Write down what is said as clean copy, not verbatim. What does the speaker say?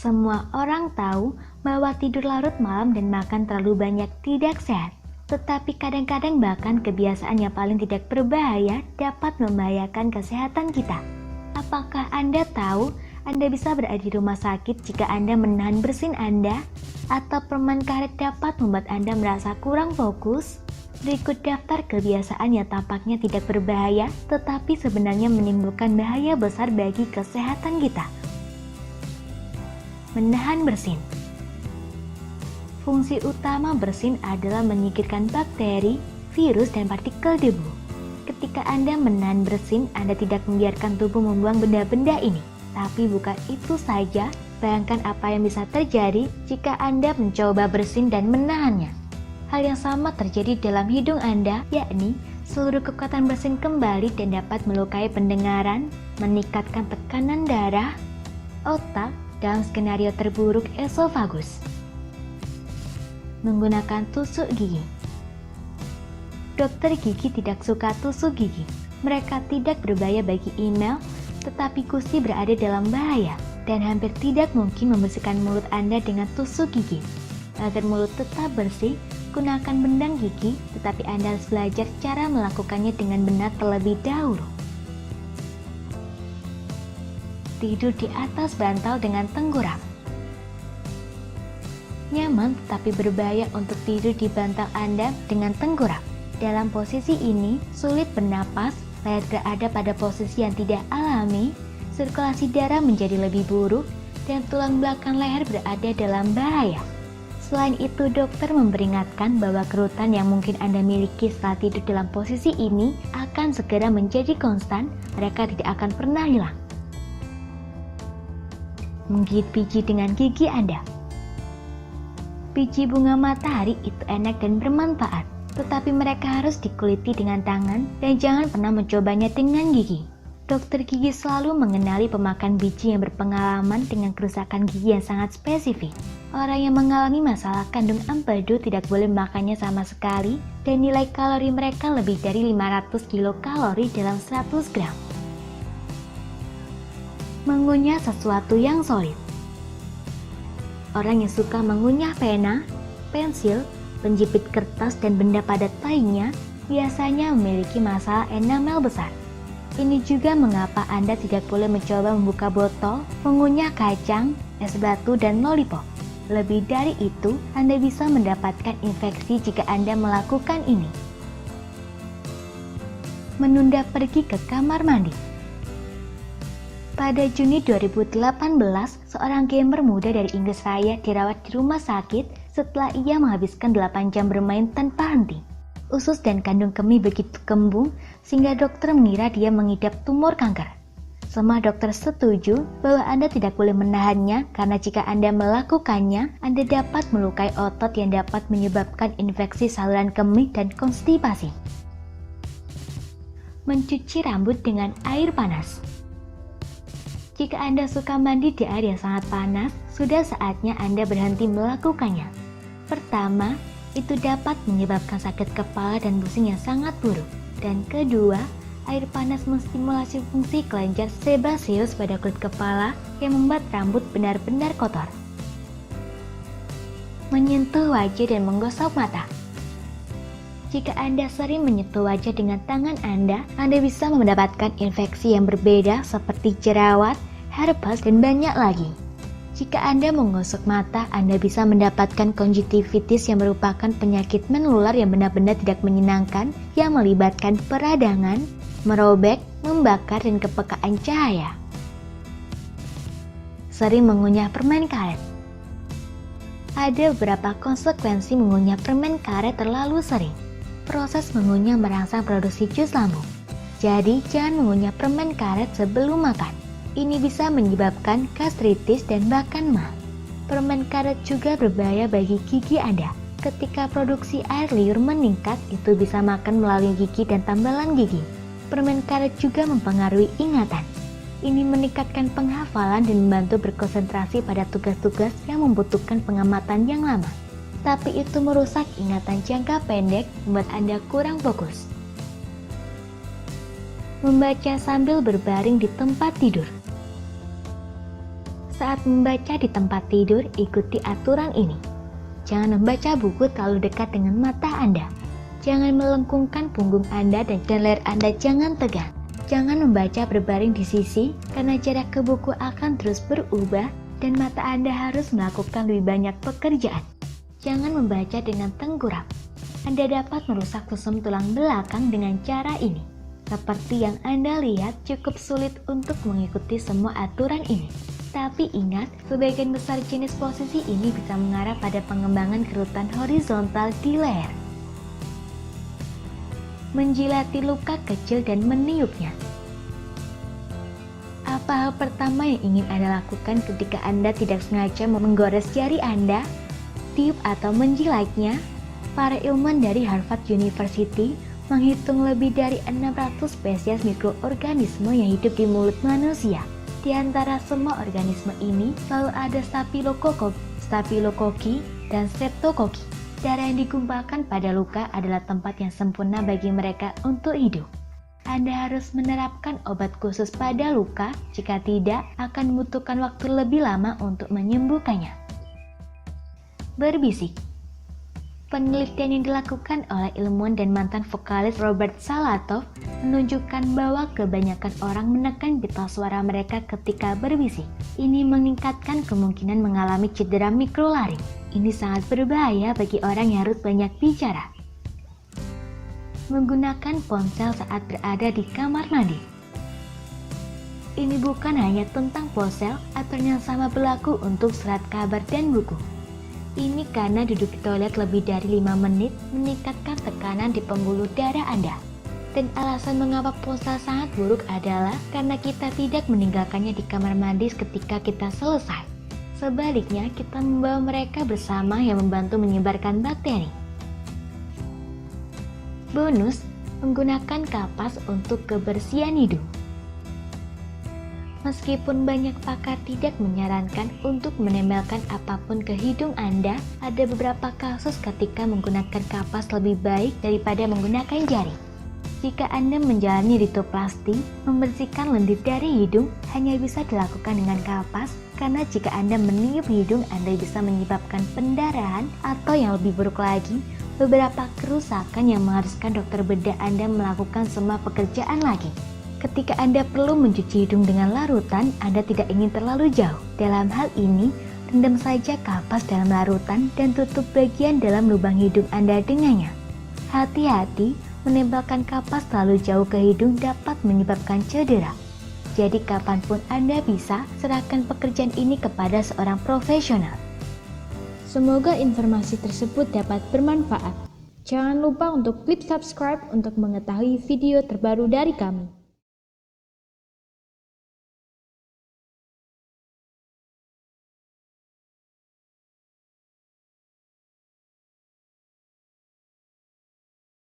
Semua orang tahu bahwa tidur larut malam dan makan terlalu banyak tidak sehat. Tetapi kadang-kadang bahkan kebiasaan yang paling tidak berbahaya dapat membahayakan kesehatan kita. Apakah Anda tahu Anda bisa berada di rumah sakit jika Anda menahan bersin Anda? Atau permen karet dapat membuat Anda merasa kurang fokus? Berikut daftar kebiasaan yang tampaknya tidak berbahaya tetapi sebenarnya menimbulkan bahaya besar bagi kesehatan kita. Menahan bersin. Fungsi utama bersin adalah menyingkirkan bakteri, virus, dan partikel debu. Ketika Anda menahan bersin, Anda tidak membiarkan tubuh membuang benda-benda ini. Tapi bukan itu saja, bayangkan apa yang bisa terjadi jika Anda mencoba bersin dan menahannya. Hal yang sama terjadi dalam hidung Anda, yakni seluruh kekuatan bersin kembali dan dapat melukai pendengaran, meningkatkan tekanan darah, otak, dalam skenario terburuk esofagus. Menggunakan tusuk gigi. Dokter gigi tidak suka tusuk gigi. Mereka tidak berbahaya bagi email, tetapi gusi berada dalam bahaya dan hampir tidak mungkin membersihkan mulut Anda dengan tusuk gigi. Agar mulut tetap bersih, gunakan benang gigi, tetapi Anda harus belajar cara melakukannya dengan benar terlebih dahulu. Tidur di atas bantal dengan tengkurap. Nyaman tetapi berbahaya untuk tidur di bantal Anda dengan tengkurap. Dalam posisi ini, sulit bernapas, leher berada pada posisi yang tidak alami, sirkulasi darah menjadi lebih buruk, dan tulang belakang leher berada dalam bahaya. Selain itu, dokter memperingatkan bahwa kerutan yang mungkin Anda miliki setelah tidur dalam posisi ini akan segera menjadi konstan, mereka tidak akan pernah hilang. Menggigit biji dengan gigi Anda. Biji bunga matahari itu enak dan bermanfaat, tetapi mereka harus dikuliti dengan tangan dan jangan pernah mencobanya dengan gigi. Dokter gigi selalu mengenali pemakan biji yang berpengalaman dengan kerusakan gigi yang sangat spesifik. Orang yang mengalami masalah kandung empedu tidak boleh makannya sama sekali dan nilai kalori mereka lebih dari 500 kilokalori dalam 100 gram. Mengunyah sesuatu yang solid. Orang yang suka mengunyah pena, pensil, penjepit kertas, dan benda padat lainnya biasanya memiliki masalah enamel besar. Ini juga mengapa Anda tidak boleh mencoba membuka botol, mengunyah kacang, es batu, dan lollipop. Lebih dari itu, Anda bisa mendapatkan infeksi jika Anda melakukan ini. Menunda pergi ke kamar mandi. Pada Juni 2018, seorang gamer muda dari Inggris Raya dirawat di rumah sakit setelah ia menghabiskan 8 jam bermain tanpa henti. Usus dan kandung kemih begitu kembung sehingga dokter mengira dia mengidap tumor kanker. Semua dokter setuju bahwa Anda tidak boleh menahannya karena jika Anda melakukannya, Anda dapat melukai otot yang dapat menyebabkan infeksi saluran kemih dan konstipasi. Mencuci rambut dengan air panas. Jika Anda suka mandi di air yang sangat panas, sudah saatnya Anda berhenti melakukannya. Pertama, itu dapat menyebabkan sakit kepala dan pusing yang sangat buruk. Dan kedua, air panas menstimulasi fungsi kelenjar sebaceous pada kulit kepala yang membuat rambut benar-benar kotor. Menyentuh wajah dan menggosok mata. Jika Anda sering menyentuh wajah dengan tangan Anda bisa mendapatkan infeksi yang berbeda seperti jerawat, herpes, dan banyak lagi. Jika Anda menggosok mata, Anda bisa mendapatkan konjungtivitis yang merupakan penyakit menular yang benar-benar tidak menyenangkan yang melibatkan peradangan, merobek, membakar, dan kepekaan cahaya. Sering mengunyah permen karet. Ada beberapa konsekuensi mengunyah permen karet terlalu sering. Proses mengunyah merangsang produksi jus lambung. Jadi, jangan mengunyah permen karet sebelum makan. Ini bisa menyebabkan gastritis dan bahkan mah. Permen karet juga berbahaya bagi gigi Anda. Ketika produksi air liur meningkat, itu bisa makan melalui gigi dan tambalan gigi. Permen karet juga mempengaruhi ingatan. Ini meningkatkan penghafalan dan membantu berkonsentrasi pada tugas-tugas yang membutuhkan pengamatan yang lama. Tapi itu merusak ingatan jangka pendek, membuat Anda kurang fokus. Membaca sambil berbaring di tempat tidur. Saat membaca di tempat tidur, ikuti aturan ini. Jangan membaca buku terlalu dekat dengan mata Anda. Jangan melengkungkan punggung Anda dan leher Anda jangan tegang. Jangan membaca berbaring di sisi karena jarak ke buku akan terus berubah dan mata Anda harus melakukan lebih banyak pekerjaan. Jangan membaca dengan tengkurap. Anda dapat merusak sistem tulang belakang dengan cara ini. Seperti yang Anda lihat, cukup sulit untuk mengikuti semua aturan ini. Tapi ingat, sebagian besar jenis posisi ini bisa mengarah pada pengembangan kerutan horizontal di leher. Menjilati luka kecil dan meniupnya. Apa hal pertama yang ingin Anda lakukan ketika Anda tidak sengaja menggores jari Anda? Tiup atau menjilatnya? Para ilmuwan dari Harvard University menghitung lebih dari 600 spesies mikroorganisme yang hidup di mulut manusia. Di antara semua organisme ini selalu ada Staphylococcus dan Streptococcus. Darah yang digumpalkan pada luka adalah tempat yang sempurna bagi mereka untuk hidup. Anda harus menerapkan obat khusus pada luka, jika tidak akan membutuhkan waktu lebih lama untuk menyembuhkannya. Berbisik. Penelitian yang dilakukan oleh ilmuwan dan mantan vokalis Robert Salatov menunjukkan bahwa kebanyakan orang menekan pita suara mereka ketika berbisik. Ini meningkatkan kemungkinan mengalami cedera mikrolaring. Ini sangat berbahaya bagi orang yang harus banyak bicara. Menggunakan ponsel saat berada di kamar mandi. Ini bukan hanya tentang ponsel, aturan yang sama berlaku untuk surat kabar dan buku. Ini karena duduk di toilet lebih dari 5 menit meningkatkan tekanan di pembuluh darah Anda. Dan alasan mengapa ponsel sangat buruk adalah karena kita tidak meninggalkannya di kamar mandi ketika kita selesai. Sebaliknya, kita membawa mereka bersama yang membantu menyebarkan bakteri. Bonus, menggunakan kapas untuk kebersihan hidung. Meskipun banyak pakar tidak menyarankan untuk menempelkan apapun ke hidung Anda, ada beberapa kasus ketika menggunakan kapas lebih baik daripada menggunakan jari. Jika Anda menjalani ritoplasti, membersihkan lendir dari hidung hanya bisa dilakukan dengan kapas, karena jika Anda meniup hidung, Anda bisa menyebabkan pendarahan atau yang lebih buruk lagi, beberapa kerusakan yang mengharuskan dokter bedah Anda melakukan semua pekerjaan lagi. Ketika Anda perlu mencuci hidung dengan larutan, Anda tidak ingin terlalu jauh. Dalam hal ini, rendam saja kapas dalam larutan dan tutup bagian dalam lubang hidung Anda dengannya. Hati-hati, menempelkan kapas terlalu jauh ke hidung dapat menyebabkan cedera. Jadi kapanpun Anda bisa, serahkan pekerjaan ini kepada seorang profesional. Semoga informasi tersebut dapat bermanfaat. Jangan lupa untuk klik subscribe untuk mengetahui video terbaru dari kami.